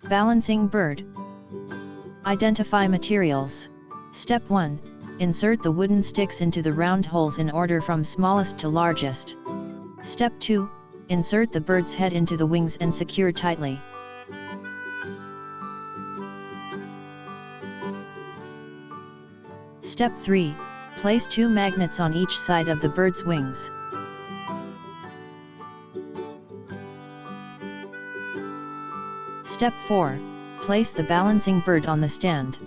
Balancing bird. Identify materials. Step 1. Insert the wooden sticks into the round holes in order from smallest to largest. Step 2. Insert the bird's head into the wings and secure tightly. Step 3. Place 2 magnets on each side of the bird's wings. Step 4. Place the balancing bird on the stand.